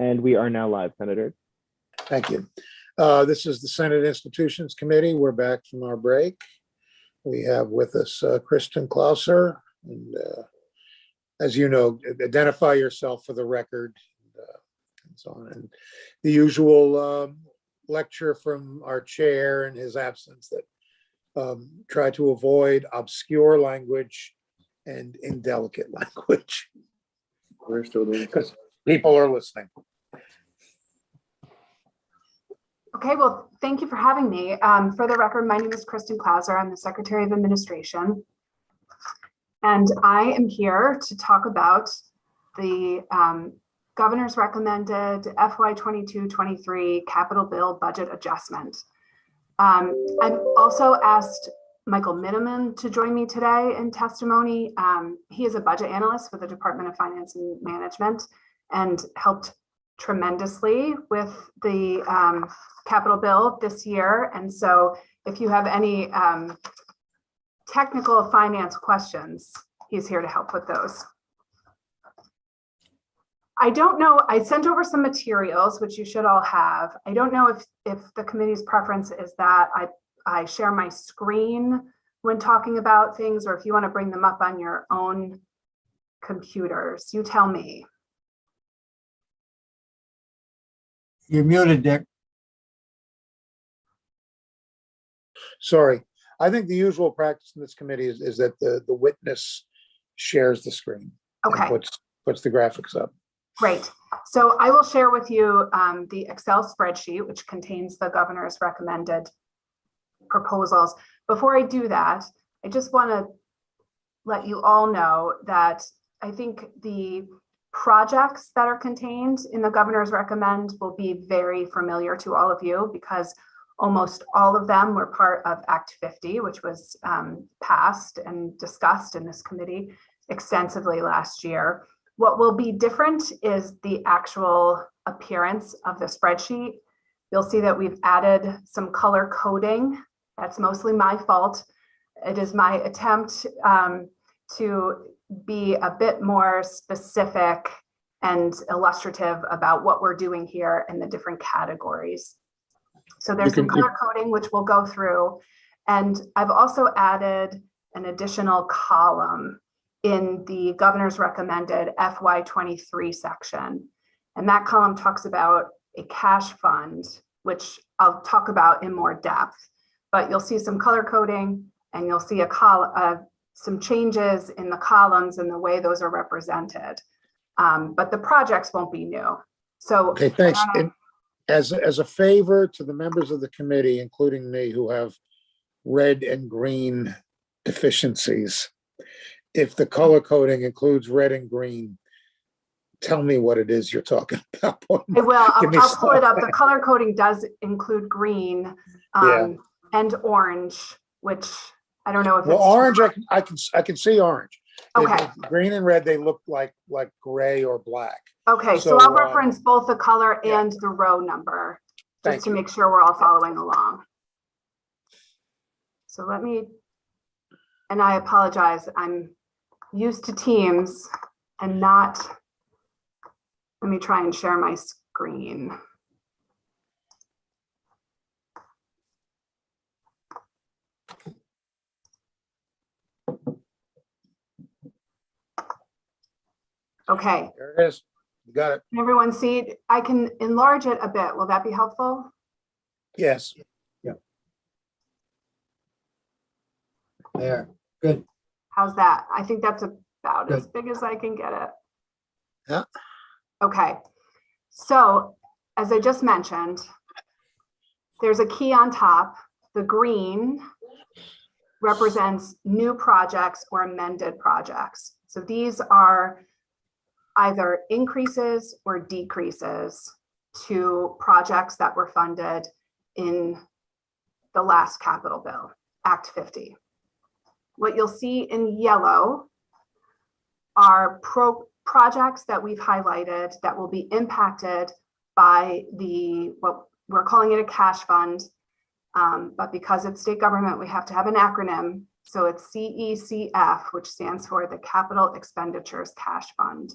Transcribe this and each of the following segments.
And we are now live, Senator. Thank you. This is the Senate Institutions Committee. We're back from our break. We have with us Kristen Klauser. And as you know, identify yourself for the record and so on. And the usual lecture from our chair in his absence that try to avoid obscure language and indelicate language. We're still doing because people are listening. Okay, well, thank you for having me. For the record, my name is Kristen Klauser. I'm the Secretary of Administration. And I am here to talk about the Governor's recommended FY 22-23 capital bill budget adjustment. I've also asked Michael Miniman to join me today in testimony. He is a budget analyst with the Department of Finance and Management and helped tremendously with the capital bill this year. And so if you have any technical finance questions, he's here to help with those. I don't know, I sent over some materials, which you should all have. I don't know if the committee's preference is that I share my screen when talking about things, or if you want to bring them up on your own computers. You tell me. You're muted, Dick. Sorry. I think the usual practice in this committee is that the witness shares the screen. Okay. And puts the graphics up. Great. So I will share with you the Excel spreadsheet, which contains the governor's recommended proposals. Before I do that, I just want to let you all know that I think the projects that are contained in the governor's recommend will be very familiar to all of you because almost all of them were part of Act 50, which was passed and discussed in this committee extensively last year. What will be different is the actual appearance of the spreadsheet. You'll see that we've added some color coding. That's mostly my fault. It is my attempt to be a bit more specific and illustrative about what we're doing here in the different categories. So there's some color coding, which we'll go through. And I've also added an additional column in the governor's recommended FY 23 section. And that column talks about a cash fund, which I'll talk about in more depth. But you'll see some color coding and you'll see some changes in the columns and the way those are represented. But the projects won't be new. So okay, thanks. As a favor to the members of the committee, including me, who have red and green deficiencies, if the color coding includes red and green, tell me what it is you're talking about. I will. I'll pull it up. The color coding does include green and orange, which I don't know if well, it's orange. I can see orange. Okay. Green and red, they look like gray or black. Okay, so I'll reference both the color and the row number just to make sure we're all following along. So let me, and I apologize, I'm used to Teams and not, let me try and share my screen. Okay. There it is. You got it. Can everyone see it? I can enlarge it a bit. Will that be helpful? Yes. Yeah. There. Good. How's that? I think that's about Good. as big as I can get it. Yeah. Okay. So as I just mentioned, there's a key on top. The green represents new projects or amended projects. So these are either increases or decreases to projects that were funded in the last capital bill, Act 50. What you'll see in yellow are projects that we've highlighted that will be impacted by what we're calling it a cash fund, but because it's state government, we have to have an acronym. So it's CECF, which stands for the Capital Expenditures Cash Fund.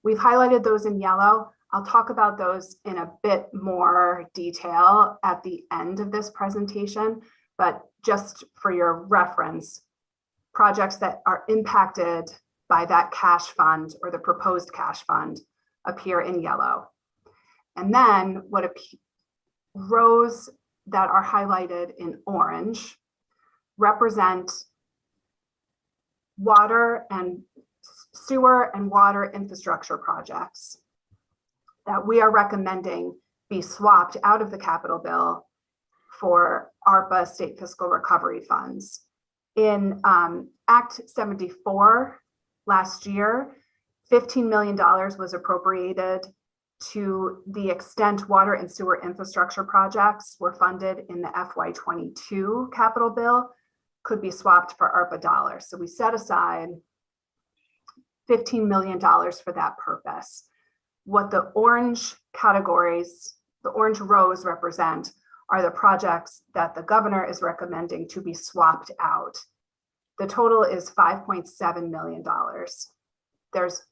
We've highlighted those in yellow. I'll talk about those in a bit more detail at the end of this presentation, but just for your reference, projects that are impacted by that cash fund or the proposed cash fund appear in yellow. And then rows that are highlighted in orange represent water and sewer and water infrastructure projects that we are recommending be swapped out of the capital bill for ARPA state fiscal recovery funds. In Act 74 last year, $15 million was appropriated to the extent water and sewer infrastructure projects were funded in the FY22 capital bill could be swapped for ARPA dollars. So we set aside $15 million for that purpose. What the orange categories, the orange rows represent are the projects that the governor is recommending to be swapped out. The total is $5.7 million. There's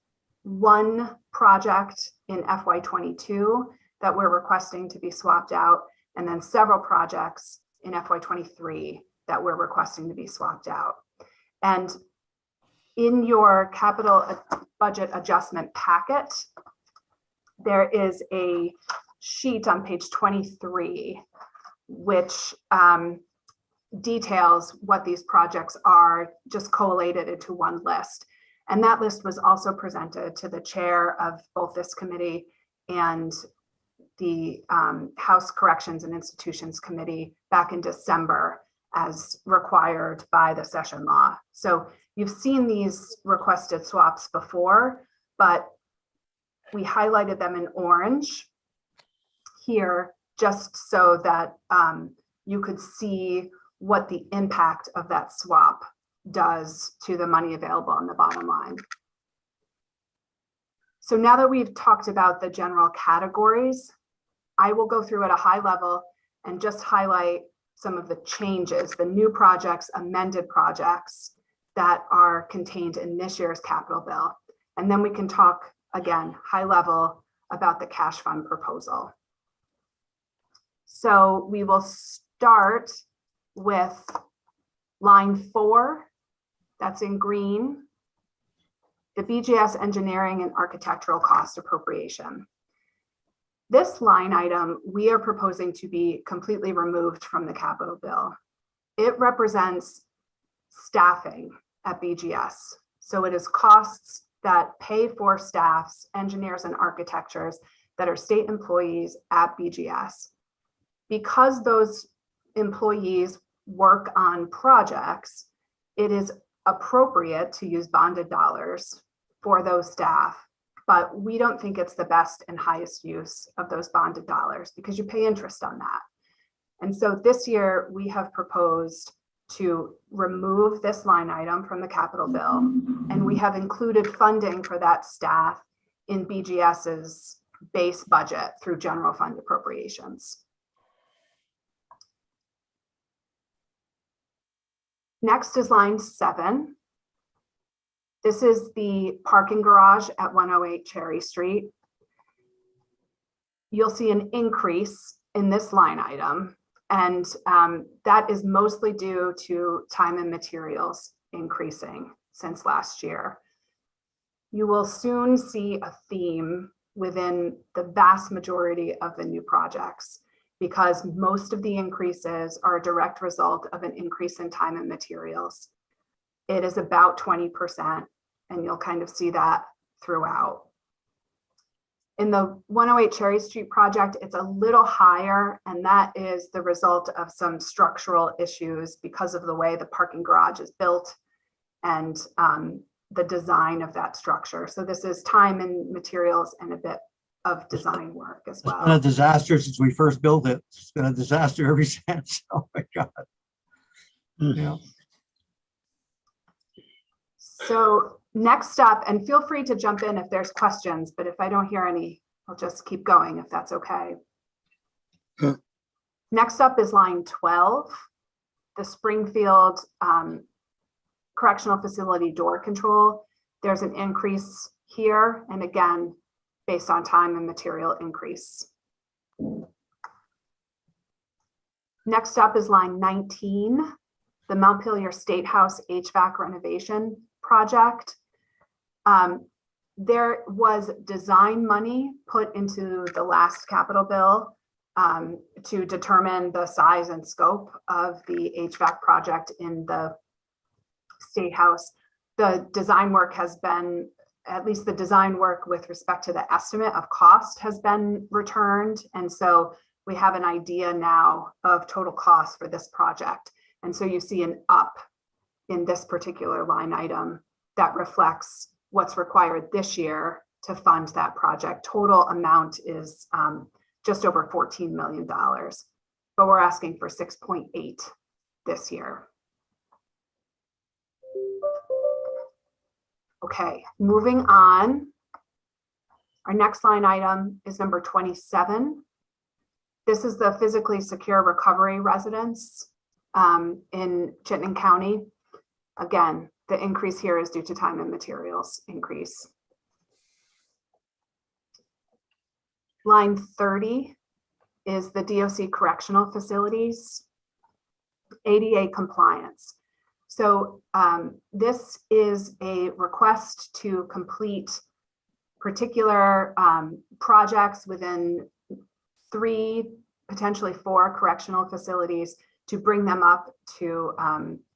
one project in FY22 that we're requesting to be swapped out, and then several projects in FY23 that we're requesting to be swapped out. And in your capital budget adjustment packet, there is a sheet on page 23, which details what these projects are, just collated into one list. And that list was also presented to the chair of both this committee and the House Corrections and Institutions Committee back in December as required by the session law. So you've seen these requested swaps before, but we highlighted them in orange here just so that you could see what the impact of that swap does to the money available on the bottom line. So now that we've talked about the general categories, I will go through at a high level and just highlight some of the changes, the new projects, amended projects that are contained in this year's capital bill. And then we can talk again, high level, about the cash fund proposal. So we will start with line 4, that's in green, the BGS engineering and architectural cost appropriation. This line item we are proposing to be completely removed from the capital bill. It represents staffing at BGS. So it is costs that pay for staffs, engineers and architects that are state employees at BGS. Because those employees work on projects, it is appropriate to use bonded dollars for those staff, but we don't think it's the best and highest use of those bonded dollars because you pay interest on that. And so this year we have proposed to remove this line item from the capital bill, and we have included funding for that staff in BGS's base budget through general fund appropriations. Next is line 7. This is the parking garage at 108 Cherry Street. You'll see an increase in this line item, and that is mostly due to time and materials increasing since last year. You will soon see a theme within the vast majority of the new projects, because most of the increases are a direct result of an increase in time and materials. It is about 20%, and you'll kind of see that throughout. In the 108 Cherry Street project, it's a little higher, and that is the result of some structural issues because of the way the parking garage is built and the design of that structure. So this is time and materials and a bit of design work as well. It's been a disaster since we first built it. It's been a disaster ever since. Oh my God. Yeah. So next up, and feel free to jump in if there's questions, but if I don't hear any, I'll just keep going if that's okay. Next up is line 12, the Springfield Correctional Facility door control. There's an increase here, and again, based on time and material increase. Next up is line 19, the Montpelier State House HVAC renovation project. There was design money put into the last capital bill to determine the size and scope of the HVAC project in the State House. The design work has been, at least the design work with respect to the estimate of cost has been returned. And so we have an idea now of total cost for this project. And so you see an up in this particular line item that reflects what's required this year to fund that project. Total amount is just over $14 million, but we're asking for 6.8 this year. Okay, moving on. Our next line item is number 27. This is the physically secure recovery residence in Chittenden County. Again, the increase here is due to time and materials increase. Line 30 is the DOC correctional facilities, ADA compliance. So this is a request to complete particular projects within 3, potentially 4 correctional facilities to bring them up to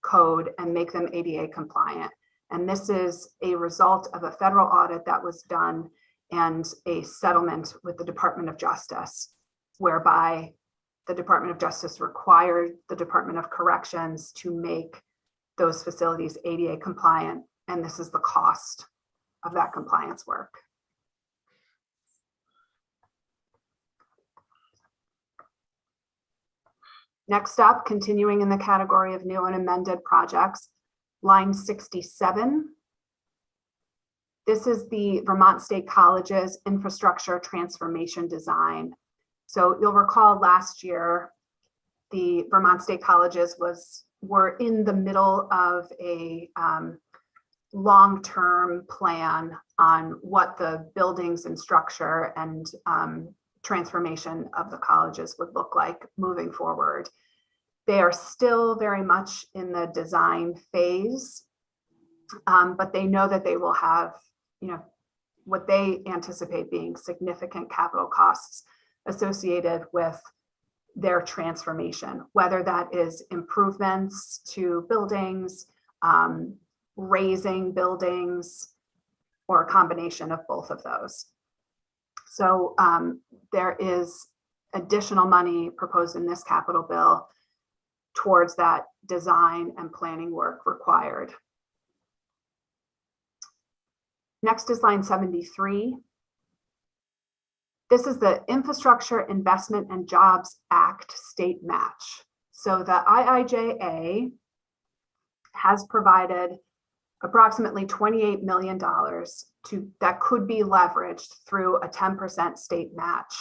code and make them ADA compliant. And this is a result of a federal audit that was done and a settlement with the Department of Justice, whereby the Department of Justice required the Department of Corrections to make those facilities ADA compliant. And this is the cost of that compliance work. Next up, continuing in the category of new and amended projects, line 67. This is the Vermont State College's infrastructure transformation design. So you'll recall last year, the Vermont State Colleges were in the middle of a long-term plan on what the buildings and structure and transformation of the colleges would look like moving forward. They are still very much in the design phase, but they know that they will have, what they anticipate being significant capital costs associated with their transformation, whether that is improvements to buildings, raising buildings, or a combination of both of those. So there is additional money proposed in this capital bill towards that design and planning work required. Next is line 73. This is the Infrastructure Investment and Jobs Act state match. So the IIJA has provided approximately $28 million that could be leveraged through a 10% state match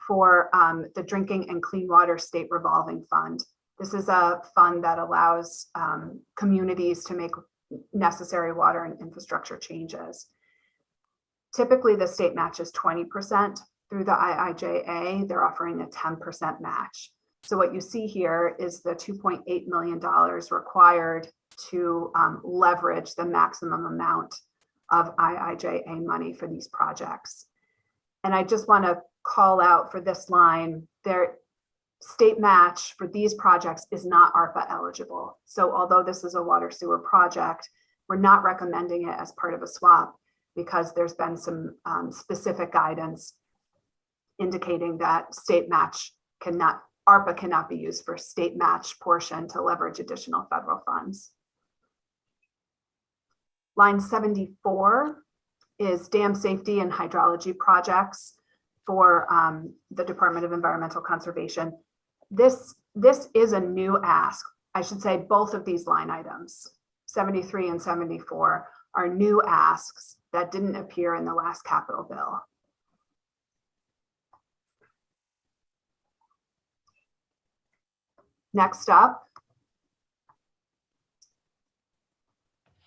for the Drinking and Clean Water State Revolving Fund. This is a fund that allows communities to make necessary water and infrastructure changes. Typically, the state match is 20% through the IIJA. They're offering a 10% match. So what you see here is the $2.8 million required to leverage the maximum amount of IIJA money for these projects. And I just want to call out for this line, their state match for these projects is not ARPA eligible. So although this is a water sewer project, we're not recommending it as part of a swap because there's been some specific guidance indicating that state match ARPA cannot be used for state match portion to leverage additional federal funds. Line 74 is dam safety and hydrology projects for the Department of Environmental Conservation. This is a new ask. I should say both of these line items, 73 and 74, are new asks that didn't appear in the last capital bill. Next up,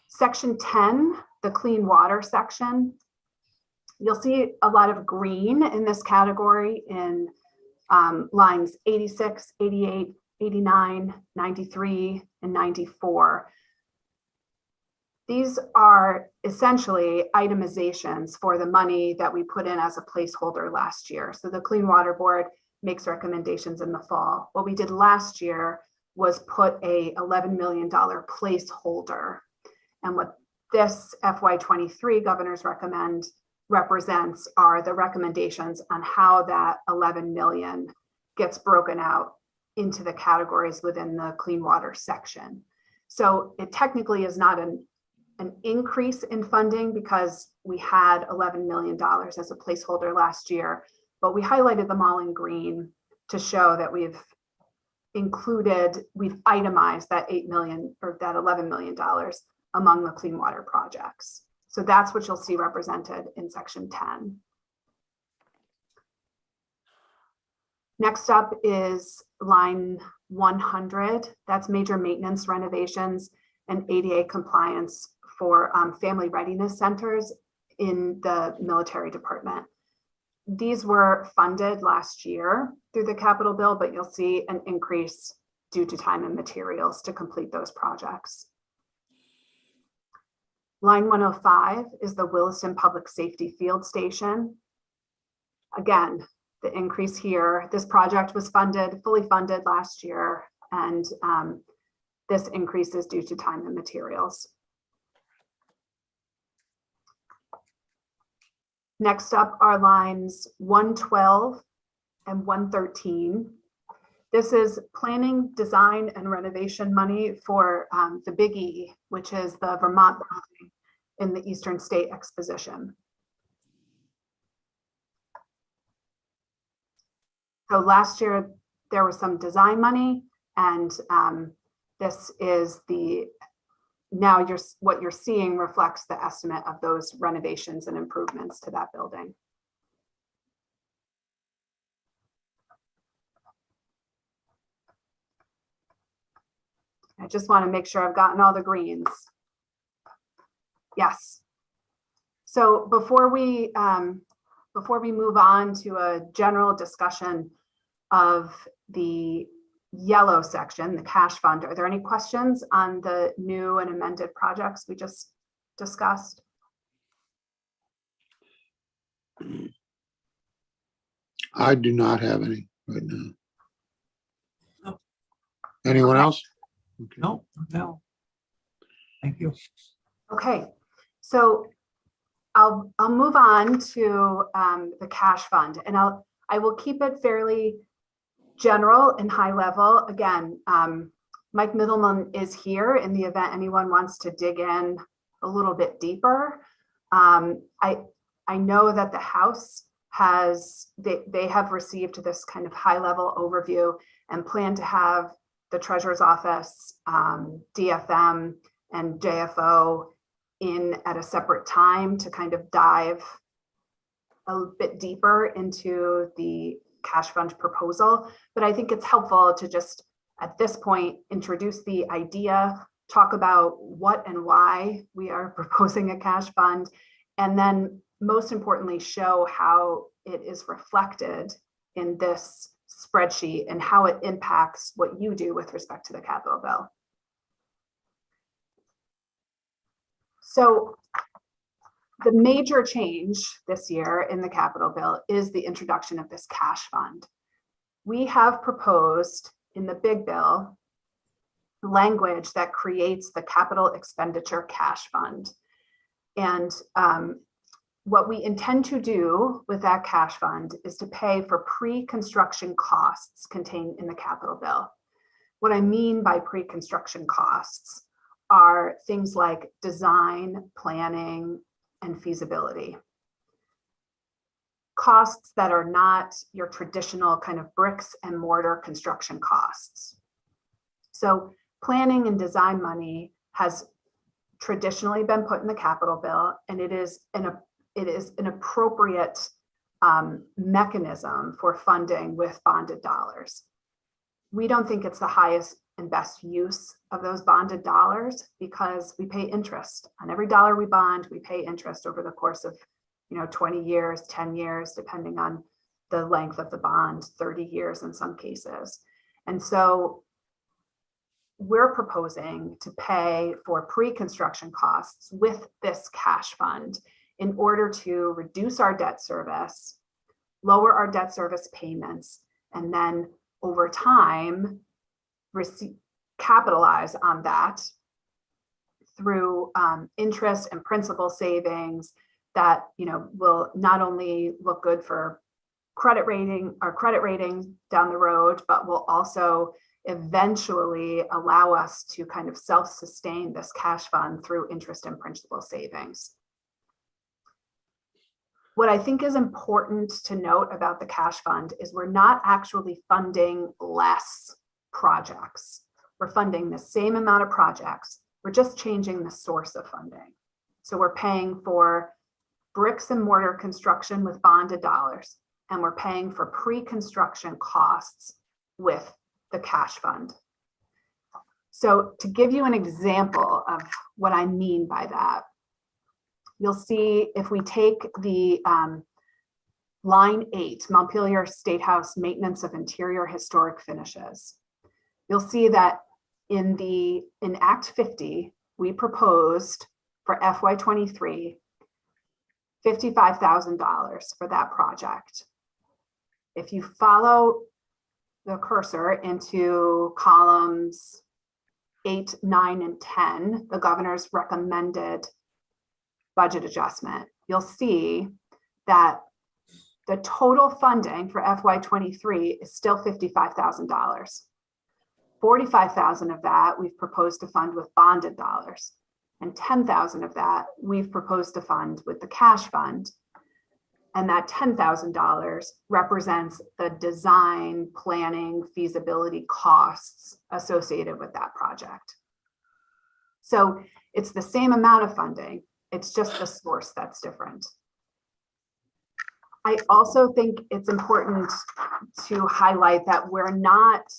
Section 10, the clean water section. You'll see a lot of green in this category in lines 86, 88, 89, 93, and 94. These are essentially itemizations for the money that we put in as a placeholder last year. So the Clean Water Board makes recommendations in the fall. What we did last year was put a $11 million placeholder. And what this FY23 Governor's Recommend represents are the recommendations on how that 11 million gets broken out into the categories within the clean water section. So it technically is not an increase in funding because we had $11 million as a placeholder last year, but we highlighted them all in green to show that we've itemized that 8 million or that $11 million among the clean water projects. So that's what you'll see represented in section 10. Next up is line 100. That's major maintenance, renovations, and ADA compliance for family readiness centers in the military department. These were funded last year through the capital bill, but you'll see an increase due to time and materials to complete those projects. Line 105 is the Williston Public Safety Field Station. Again, the increase here, this project was fully funded last year, and this increase is due to time and materials. Next up are lines 112 and 113. This is planning, design, and renovation money for the Big E, which is the Vermont building in the Eastern State Exposition. So last year there was some design money, and this is what you're seeing reflects the estimate of those renovations and improvements to that building. I just want to make sure I've gotten all the greens. Yes. So before we move on to a general discussion of the yellow section, the cash fund, are there any questions on the new and amended projects we just discussed? I do not have any right now. No. Anyone else? Okay. No. Thank you. Okay, so I'll move on to the cash fund, and I will keep it fairly general and high level. Again, Mike Middleman is here in the event anyone wants to dig in a little bit deeper. I know that the House they have received this kind of high level overview and plan to have the Treasurer's Office, DFM, and JFO in at a separate time to kind of dive a bit deeper into the cash fund proposal. But I think it's helpful to just at this point introduce the idea, talk about what and why we are proposing a cash fund, and then most importantly show how it is reflected in this spreadsheet and how it impacts what you do with respect to the capital bill. So the major change this year in the capital bill is the introduction of this cash fund. We have proposed in the big bill language that creates the capital expenditure cash fund. And what we intend to do with that cash fund is to pay for pre-construction costs contained in the capital bill. What I mean by pre-construction costs are things like design, planning, and feasibility. Costs that are not your traditional kind of bricks and mortar construction costs. So planning and design money has traditionally been put in the capital bill, and it is an appropriate mechanism for funding with bonded dollars. We don't think it's the highest and best use of those bonded dollars, because we pay interest on every dollar we bond. We pay interest over the course of 20 years, 10 years, depending on the length of the bond, 30 years in some cases. And so we're proposing to pay for pre-construction costs with this cash fund in order to reduce our debt service, lower our debt service payments, and then over time capitalize on that through interest and principal savings that will not only look good for our credit rating down the road, but will also eventually allow us to kind of self-sustain this cash fund through interest and principal savings. What I think is important to note about the cash fund is we're not actually funding less projects. We're funding the same amount of projects. We're just changing the source of funding. So we're paying for bricks and mortar construction with bonded dollars, and we're paying for pre-construction costs with the cash fund. So to give you an example of what I mean by that, you'll see if we take the line 8, Montpelier State House Maintenance of Interior Historic Finishes, you'll see that in Act 50, we proposed for FY23, $55,000 for that project. If you follow the cursor into columns 8, 9, and 10, the governor's recommended budget adjustment, you'll see that the total funding for FY23 is still $55,000. $45,000 of that we've proposed to fund with bonded dollars, and $10,000 of that we've proposed to fund with the cash fund. And that $10,000 represents the design, planning, feasibility costs associated with that project. So it's the same amount of funding, it's just the source that's different. I also think it's important to highlight that we're not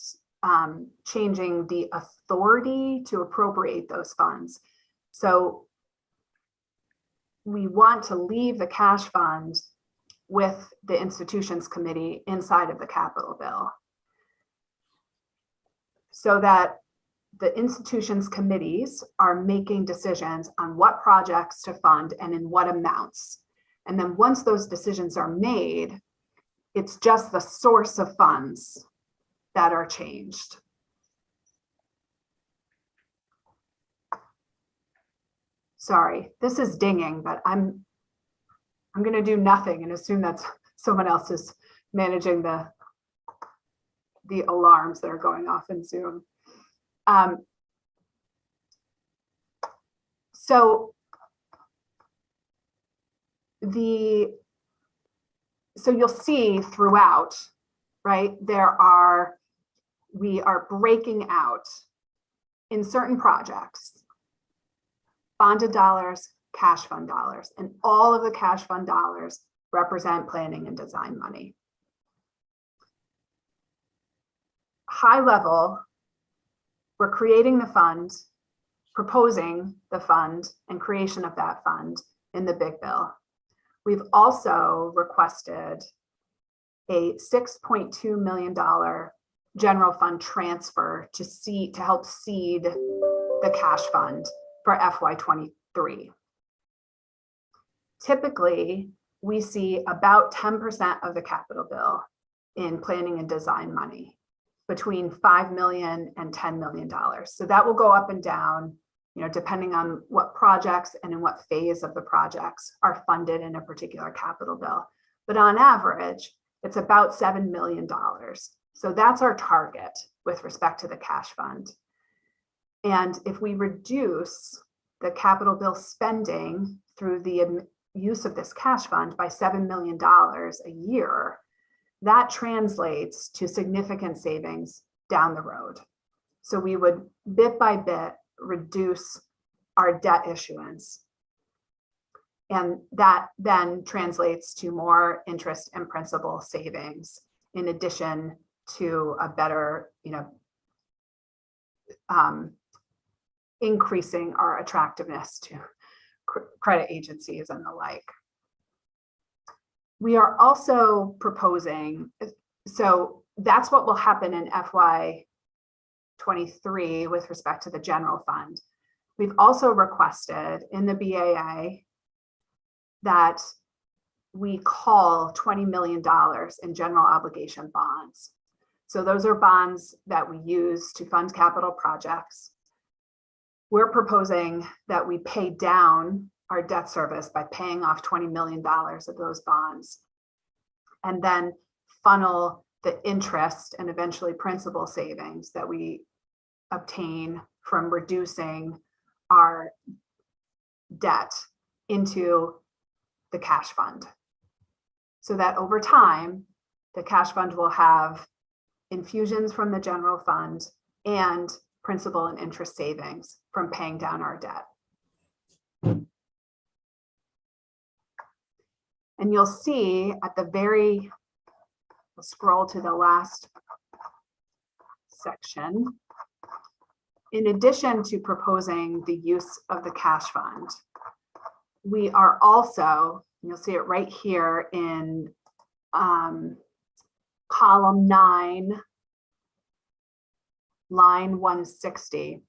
changing the authority to appropriate those funds. So we want to leave the cash fund with the institutions committee inside of the capital bill, so that the institutions committees are making decisions on what projects to fund and in what amounts. And then once those decisions are made, it's just the source of funds that are changed. Sorry, this is dinging, but I'm going to do nothing and assume that someone else is managing the alarms that are going off in Zoom. So you'll see throughout, right, we are breaking out in certain projects, bonded dollars, cash fund dollars, and all of the cash fund dollars represent planning and design money. High level, we're creating the fund, proposing the fund and creation of that fund in the big bill. We've also requested a $6.2 million general fund transfer to help seed the cash fund for FY23. Typically, we see about 10% of the capital bill in planning and design money, between $5 million and $10 million. So that will go up and down, depending on what projects and in what phase of the projects are funded in a particular capital bill. But on average, it's about $7 million. So that's our target with respect to the cash fund. And if we reduce the capital bill spending through the use of this cash fund by $7 million a year, that translates to significant savings down the road. So we would bit by bit reduce our debt issuance. And that then translates to more interest and principal savings, in addition to a better, increasing our attractiveness to credit agencies and the like. We are also proposing, so that's what will happen in FY23 with respect to the general fund. We've also requested in the BAA that we call $20 million in general obligation bonds. So those are bonds that we use to fund capital projects. We're proposing that we pay down our debt service by paying off $20 million of those bonds, and then funnel the interest and eventually principal savings that we obtain from reducing our debt into the cash fund. So that over time, the cash fund will have infusions from the general fund and principal and interest savings from paying down our debt. And you'll see at the very, we'll scroll to the last section. In addition to proposing the use of the cash fund, we are also, you'll see it right here in column 9, line 160.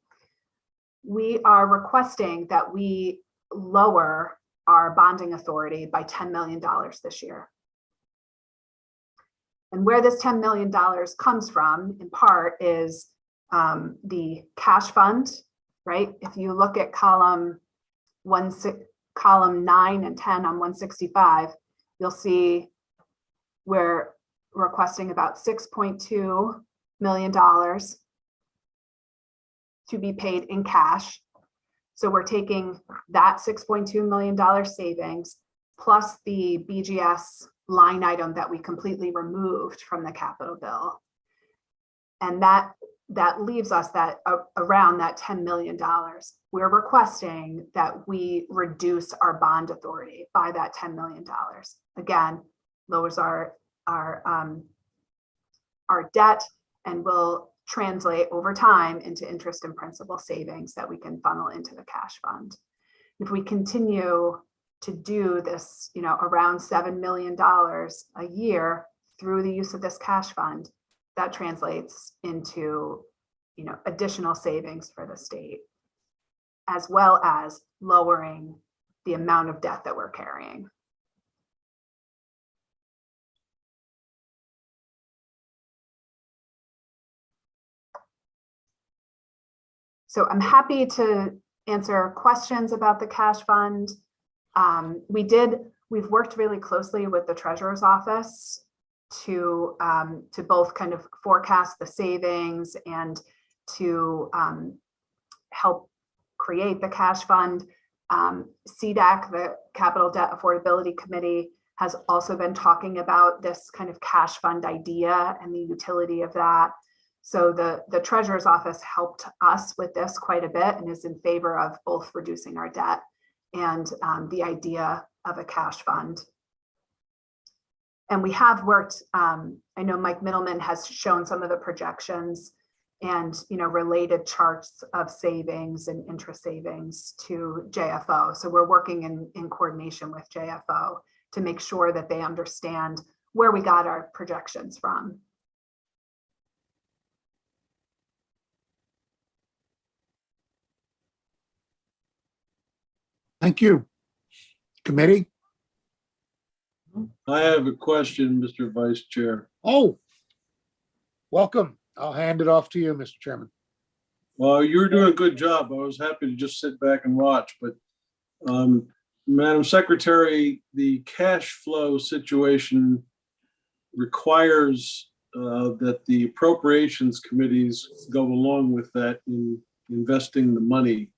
We are requesting that we lower our bonding authority by $10 million this year. And where this $10 million comes from, in part, is the cash fund, right? If you look at column 9 and 10 on 165, you'll see we're requesting about $6.2 million to be paid in cash. So we're taking that $6.2 million savings plus the BGS line item that we completely removed from the capital bill. And that leaves us that around that $10 million. We're requesting that we reduce our bond authority by that $10 million. Again, lowers our debt and will translate over time into interest and principal savings that we can funnel into the cash fund. If we continue to do this, around $7 million a year through the use of this cash fund, that translates into, additional savings for the state, as well as lowering the amount of debt that we're carrying. So I'm happy to answer questions about the cash fund. We've worked really closely with the treasurer's office to both kind of forecast the savings and to help create the cash fund. CDAC, the Capital Debt Affordability Committee, has also been talking about this kind of cash fund idea and the utility of that. So the treasurer's office helped us with this quite a bit and is in favor of both reducing our debt and the idea of a cash fund. And we have worked, I know Mike Middleman has shown some of the projections and related charts of savings and interest savings to JFO. So we're working in coordination with JFO to make sure that they understand where we got our projections from. Thank you. Committee? I have a question, Mr. Vice Chair. Oh, welcome. I'll hand it off to you, Mr. Chairman. Well, you're doing a good job. I was happy to just sit back and watch, but Madam Secretary, the cash flow situation requires that the appropriations committees go along with that in investing the money.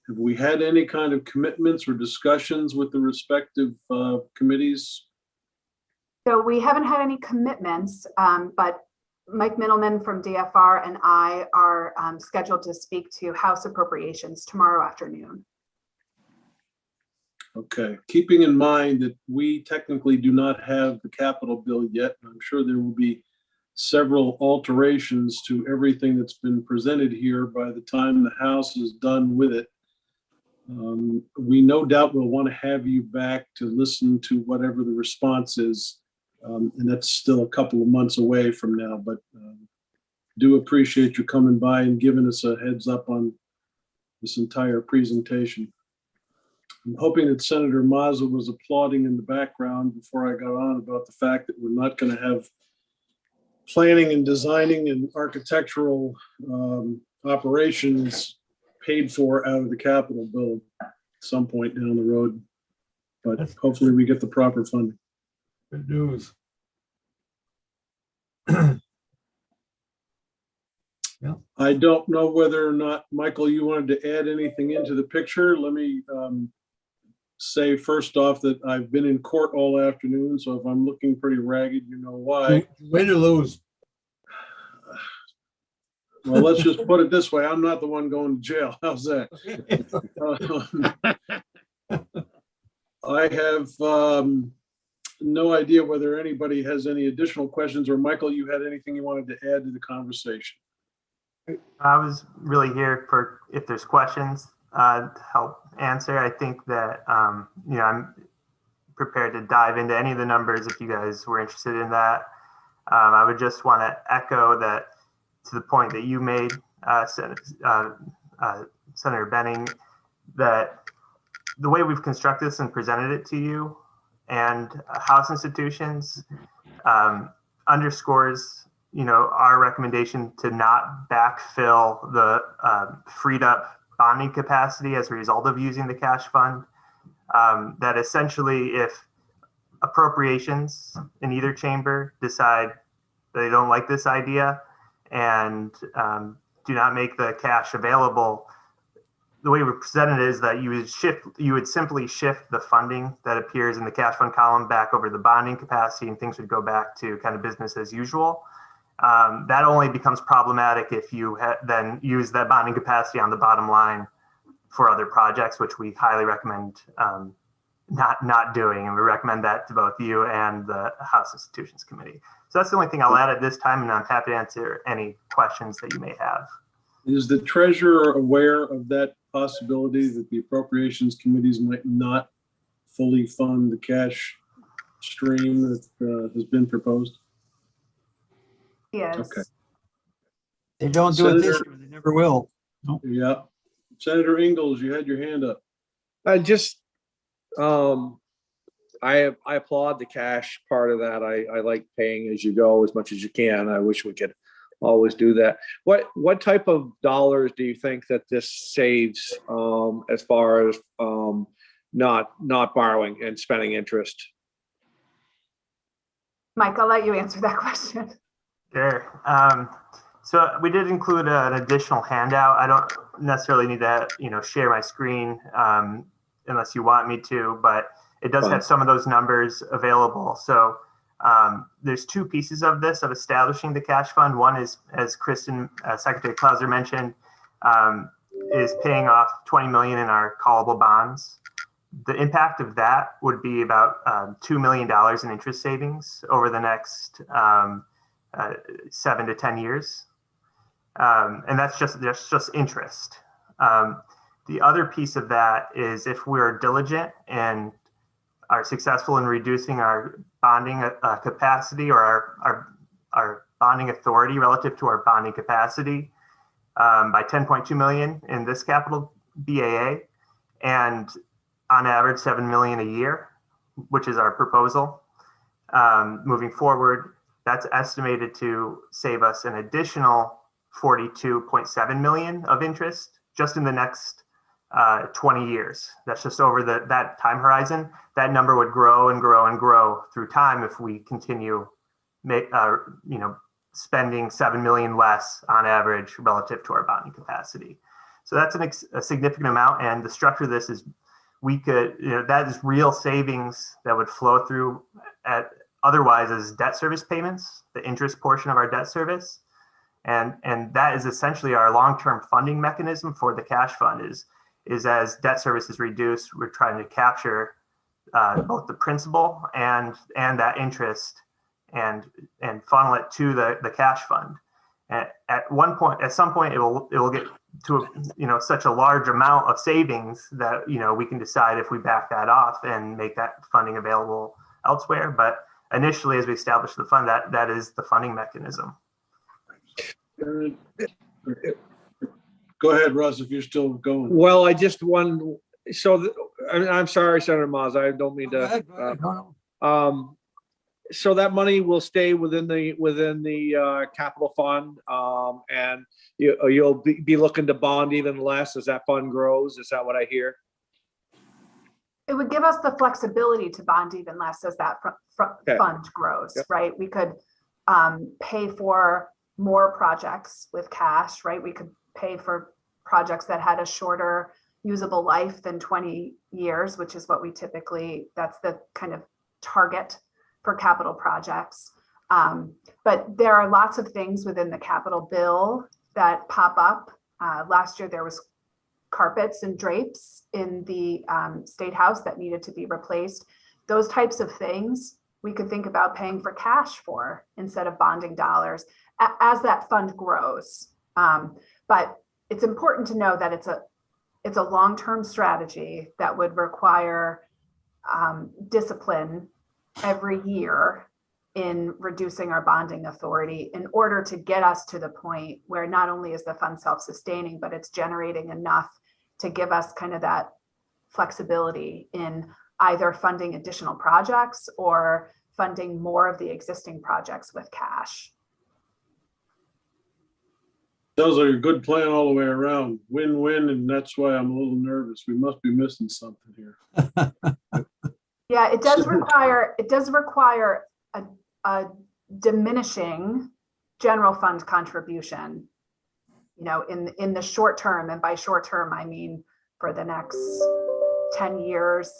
Have we had any kind of commitments or discussions with the respective committees? So we haven't had any commitments, but Mike Middleman from DFR and I are scheduled to speak to House Appropriations tomorrow afternoon. Okay, keeping in mind that we technically do not have the capital bill yet, I'm sure there will be several alterations to everything that's been presented here by the time the House is done with it. We no doubt will want to have you back to listen to whatever the response is. And that's still a couple of months away from now, but do appreciate you coming by and giving us a heads up on this entire presentation. I'm hoping that Senator Mazza was applauding in the background before I got on about the fact that we're not going to have planning and designing and architectural operations paid for out of the Capitol bill at some point down the road. But hopefully we get the proper funding. Good news. I don't know whether or not, Michael, you wanted to add anything into the picture. Let me say first off that I've been in court all afternoon, so if I'm looking pretty ragged, you know why. Win or lose. Well, let's just put it this way. I'm not the one going to jail. How's that? I have no idea whether anybody has any additional questions, or Michael, you had anything you wanted to add to the conversation? I was really here for if there's questions to help answer. I think that you know, I'm prepared to dive into any of the numbers if you guys were interested in that. I would just want to echo that to the point that you made, Senator Benning, that the way we've constructed this and presented it to you and House institutions underscores, you know, our recommendation to not backfill the freed up bonding capacity as a result of using the cash fund. That essentially, if appropriations in either chamber decide they don't like this idea and do not make the cash available, the way we presented it is that you would simply shift the funding that appears in the cash fund column back over the bonding capacity, and things would go back to kind of business as usual. That only becomes problematic if you then use that bonding capacity on the bottom line for other projects, which we highly recommend not doing. And we recommend that to both you and the House Institutions Committee. So that's the only thing I'll add at this time, and I'm happy to answer any questions that you may have. Is the treasurer aware of that possibility that the appropriations committees might not fully fund the cash stream that has been proposed? Yes. Okay. They don't do it this year, they never will. No. Yeah. Senator Ingalls, you had your hand up. I just, I applaud the cash part of that. I like paying as you go as much as you can. I wish we could always do that. What type of dollars do you think that this saves as far as not borrowing and spending interest? Mike, I'll let you answer that question. Sure. So we did include an additional handout. I don't necessarily need to, share my screen unless you want me to, but it does have some of those numbers available. So there's two pieces of this, of establishing the cash fund. One is, as Kristen, Secretary Clauser mentioned, is paying off $20 million in our callable bonds. The impact of that would be about $2 million in interest savings over the next 7 to 10 years. And that's just interest. The other piece of that is if we're diligent and are successful in reducing our bonding capacity, or our bonding authority relative to our bonding capacity by 10.2 million in this capital BAA, and on average 7 million a year, which is our proposal. Moving forward, that's estimated to save us an additional 42.7 million of interest just in the next 20 years. That's just over that time horizon. That number would grow and grow and grow through time if we continue spending 7 million less on average relative to our bonding capacity. So that's a significant amount, and the structure of this is that is real savings that would flow through otherwise as debt service payments, the interest portion of our debt service. And that is essentially our long-term funding mechanism for the cash fund is as debt service is reduced, we're trying to capture both the principal and that interest and funnel it to the cash fund. At some point, it will get to such a large amount of savings that we can decide if we back that off and make that funding available elsewhere. But initially, as we establish the fund, that is the funding mechanism. Go ahead, Russ, if you're still going. Well, I just want, I'm sorry, Senator Moss, I don't mean Go ahead, to. go ahead. No. So that money will stay within the capital fund, and you'll be looking to bond even less as that fund grows. Is that what I hear? It would give us the flexibility to bond even less as that Okay. fund grows, Yep. right? We could pay for more projects with cash, right? We could pay for projects that had a shorter usable life than 20 years, which is what we typically, that's the kind of target for capital projects. But there are lots of things within the capital bill that pop up. Last year, there was carpets and drapes in the State House that needed to be replaced. Those types of things we could think about paying for cash for instead of bonding dollars as that fund grows. But it's important to know that it's a long-term strategy that would require discipline every year in reducing our bonding authority in order to get us to the point where not only is the fund self-sustaining, but it's generating enough to give us kind of that flexibility in either funding additional projects or funding more of the existing projects with cash. Sounds like a good plan all the way around. Win-win, and that's why I'm a little nervous. We must be missing something here. Yeah, it does require a diminishing general fund contribution, in the short term. And by short term, I mean for the next 10 years,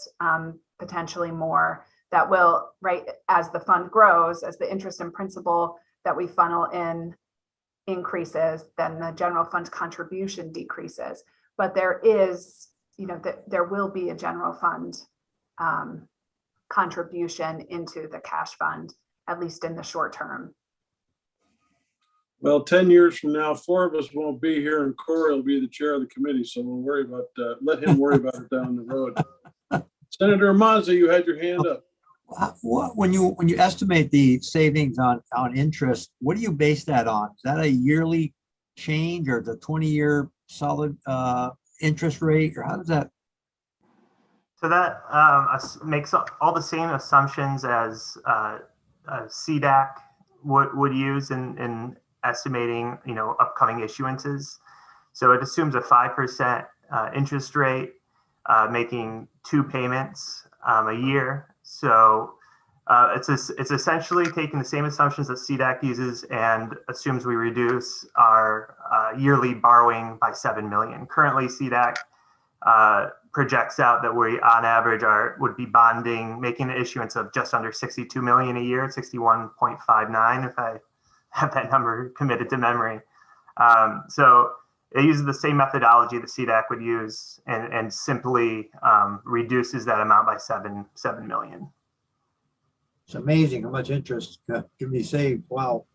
potentially more, that will, right, as the fund grows, as the interest and principal that we funnel in increases, then the general fund contribution decreases. But there is, there will be a general fund contribution into the cash fund, at least in the short term. Well, 10 years from now, 4 of us won't be here, and Corey will be the chair of the committee, so we'll worry about let him worry about it down the road. Senator Mazza, you had your hand up. When you estimate the savings on interest, what do you base that on? Is that a yearly change, or the 20-year solid interest rate, or how does that? So that makes all the same assumptions as CDAC would use in estimating, upcoming issuances. So it assumes a 5% interest rate, making 2 payments a year. So it's essentially taking the same assumptions that CDAC uses and assumes we reduce our yearly borrowing by $7 million. Currently, CDAC projects out that we, on average, would be making an issuance of just under 62 million a year, 61.59, if I have that number committed to memory. So it uses the same methodology that CDAC would use and simply reduces that amount by 7 million. It's amazing how much interest can be saved. Wow.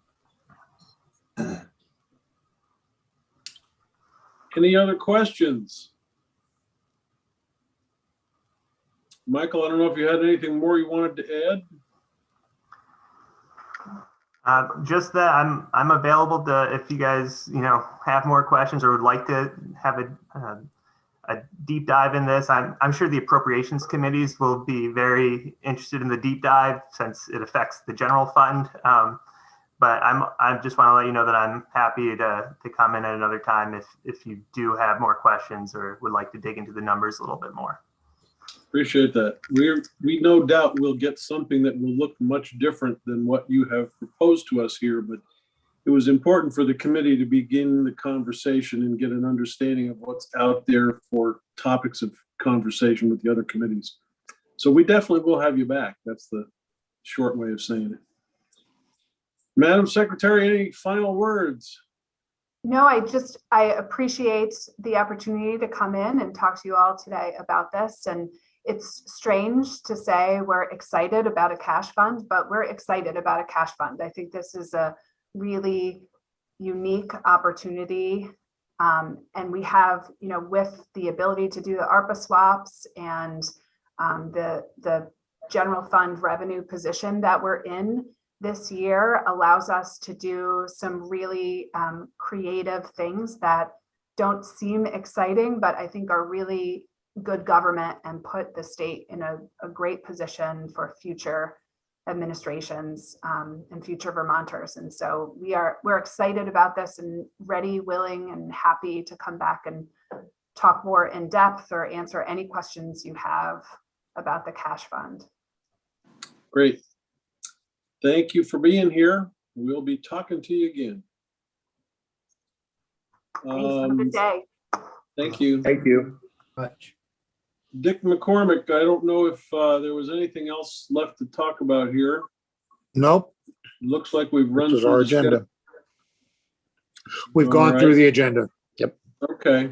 Any other questions? Michael, I don't know if you had anything more you wanted to add. Just that I'm available to, if you guys have more questions or would like to have a deep dive in this. I'm sure the appropriations committees will be very interested in the deep dive since it affects the general fund. But I just want to let you know that I'm happy to come in at another time if you do have more questions or would like to dig into the numbers a little bit more. Appreciate that. We no doubt will get something that will look much different than what you have proposed to us here, but it was important for the committee to begin the conversation and get an understanding of what's out there for topics of conversation with the other committees. So we definitely will have you back. That's the short way of saying it. Madam Secretary, any final words? No, I appreciate the opportunity to come in and talk to you all today about this. And it's strange to say we're excited about a cash fund, but we're excited about a cash fund. I think this is a really unique opportunity. And we have, with the ability to do the ARPA swaps and the general fund revenue position that we're in this year allows us to do some really creative things that don't seem exciting, but I think are really good government and put the state in a great position for future administrations and future Vermonters. And so we're excited about this and ready, willing, and happy to come back and talk more in depth or answer any questions you have about the cash fund. Great. Thank you for being here. We'll be talking to you again. Thanks. Have a good day. Thank you. Thank you. Much. Dick McCormick, I don't know if there was anything else left to talk about here. Nope, Looks like we've run this is through our the schedule. agenda. We've All gone through right. the agenda. Okay.